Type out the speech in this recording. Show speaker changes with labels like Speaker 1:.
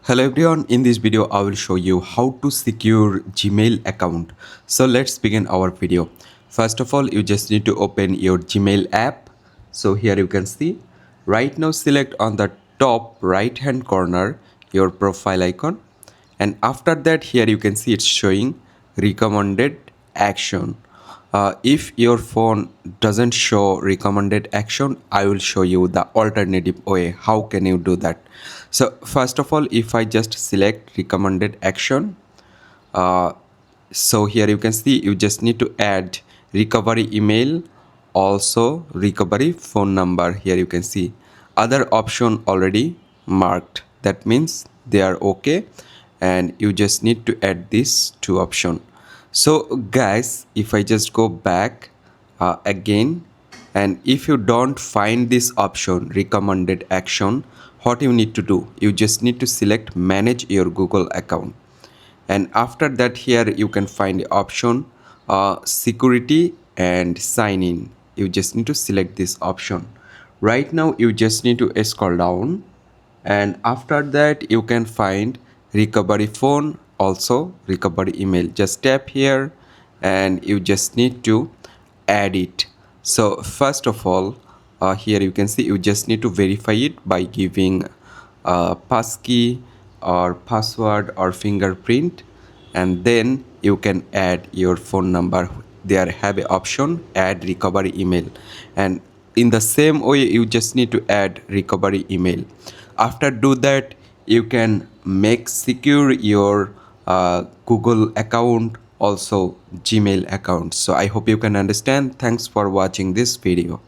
Speaker 1: Hello everyone, in this video I will show you how to secure Gmail account. So let's begin our video. First of all, you just need to open your Gmail app. So here you can see, right now select on the top right hand corner your profile icon, and after that here you can see it's showing recommended action. If your phone doesn't show recommended action, I will show you the alternative way how can you do that. So first of all, if I just select recommended action, uh, so here you can see you just need to add recovery email, also recovery phone number. Here you can see other option already marked, that means they are okay, and you just need to add these two option. So guys, if I just go back again, and if you don't find this option recommended action, what you need to do, you just need to select manage your Google account, and after that here you can find the option security and sign in. You just need to select this option. Right now you just need to scroll down, and after that you can find recovery phone, also recovery email. Just tap here and you just need to add it. So first of all, here you can see you just need to verify it by giving passkey or password or fingerprint, and then you can add your phone number. There have a option add recovery email, and in the same way you just need to add recovery email. After do that, you can make secure your Google account, also Gmail account. So I hope you can understand. Thanks for watching this video.